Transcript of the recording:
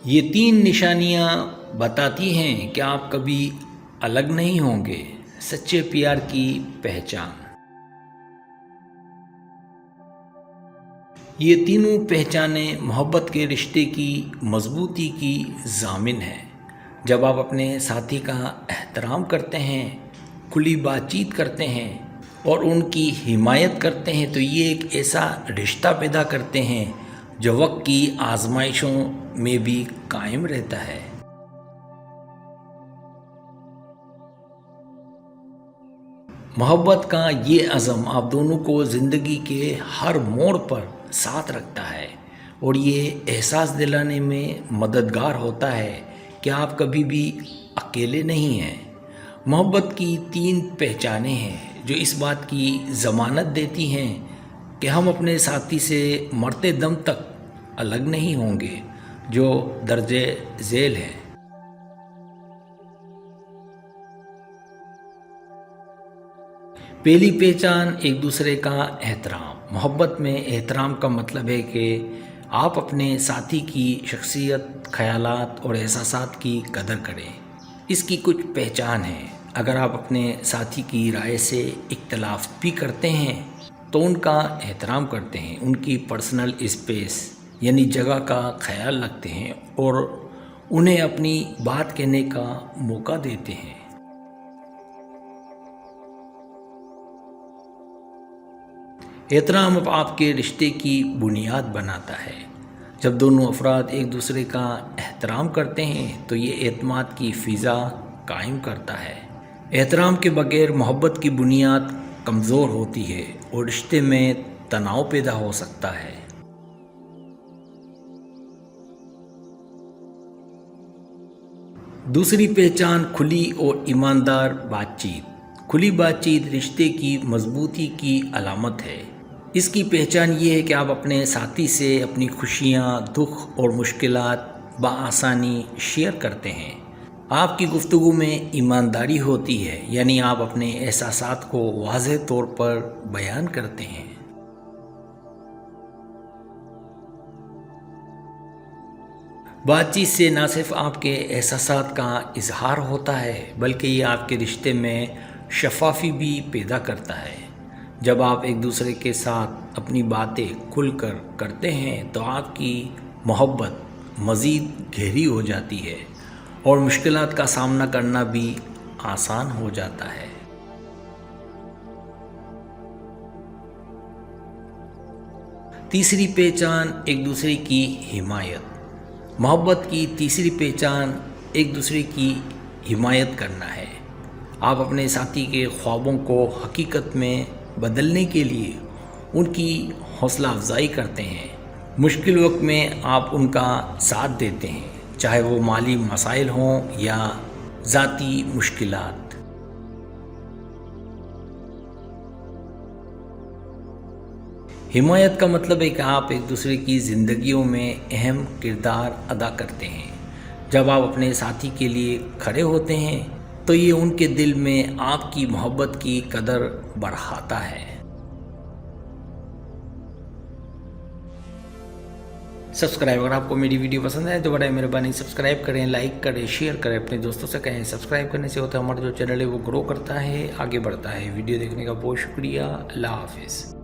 یہ تین نشانیاں بتاتی ہیں کہ آپ کبھی الگ نہیں ہوں گے۔ سچے پیار کی پہچان۔ یہ تینوں پہچانیں محبت کے رشتے کی مضبوطی کی ضامن ہیں۔ جب آپ اپنے ساتھی کا احترام کرتے ہیں، کھلی بات چیت کرتے ہیں اور ان کی حمایت کرتے ہیں تو یہ ایک ایسا رشتہ پیدا کرتے ہیں جو وقت کی آزمائشوں میں بھی قائم رہتا ہے۔ محبت کا یہ عزم آپ دونوں کو زندگی کے ہر موڑ پر ساتھ رکھتا ہے اور یہ احساس دلانے میں مددگار ہوتا ہے کہ آپ کبھی بھی اکیلے نہیں ہیں۔ محبت کی تین پہچانیں ہیں جو اس بات کی ضمانت دیتی ہیں کہ ہم اپنے ساتھی سے مرتے دم تک الگ نہیں ہوں گے، جو درجہ ذیل ہے۔ پہلی پہچان ایک دوسرے کا احترام۔ محبت میں احترام کا مطلب ہے کہ آپ اپنے ساتھی کی شخصیت، خیالات اور احساسات کی قدر کریں۔ اس کی کچھ پہچان ہے۔ اگر آپ اپنے ساتھی کی رائے سے اختلاف بھی کرتے ہیں تو ان کا احترام کرتے ہیں، ان کی پرسنل اسپیس یعنی جگہ کا خیال رکھتے ہیں اور انہیں اپنی بات کہنے کا موقع دیتے ہیں۔ احترام آپ کے رشتے کی بنیاد بناتا ہے۔ جب دونوں افراد ایک دوسرے کا احترام کرتے ہیں تو یہ اعتماد کی فضا قائم کرتا ہے۔ احترام کے بغیر محبت کی بنیاد کمزور ہوتی ہے اور رشتے میں تناؤ پیدا ہو سکتا ہے۔ دوسری پہچان کھلی اور ایماندار بات چیت۔ کھلی بات چیت رشتے کی مضبوطی کی علامت ہے۔ اس کی پہچان یہ ہے کہ آپ اپنے ساتھی سے اپنی خوشیاں، دکھ اور مشکلات بآسانی شیئر کرتے ہیں۔ آپ کی گفتگو میں ایمانداری ہوتی ہے، یعنی آپ اپنے احساسات کو واضح طور پر بیان کرتے ہیں۔ بات چیت سے نہ صرف آپ کے احساسات کا اظہار ہوتا ہے بلکہ یہ آپ کے رشتے میں شفافی بھی پیدا کرتا ہے۔ جب آپ ایک دوسرے کے ساتھ اپنی باتیں کھل کر کرتے ہیں تو آپ کی محبت مزید گہری ہو جاتی ہے اور مشکلات کا سامنا کرنا بھی آسان ہو جاتا ہے۔ تیسری پہچان ایک دوسرے کی حمایت۔ محبت کی تیسری پہچان ایک دوسرے کی حمایت کرنا ہے۔ آپ اپنے ساتھی کے خوابوں کو حقیقت میں بدلنے کے لیے ان کی حوصلہ افزائی کرتے ہیں۔ مشکل وقت میں آپ ان کا ساتھ دیتے ہیں، چاہے وہ مالی مسائل ہوں یا ذاتی مشکلات۔ حمایت کا مطلب ہے کہ آپ ایک دوسرے کی زندگیوں میں اہم کردار ادا کرتے ہیں۔ جب آپ اپنے ساتھی کے لیے کھڑے ہوتے ہیں تو یہ ان کے دل میں آپ کی محبت کی قدر بڑھاتا ہے۔ اگر آپ کو میری ویڈیو پسند ہے تو بڑے مہربانی سبسکرائب کریں، لائک کریں، شیئر کریں، اپنے دوستوں سے کہیں۔ سبسکرائب کرنے سے ہوتا ہے ہمارا جو چینل ہے وہ گرو کرتا ہے، آگے بڑھتا ہے۔ ویڈیو دیکھنے کا بہت شکریہ۔ اللہ حافظ۔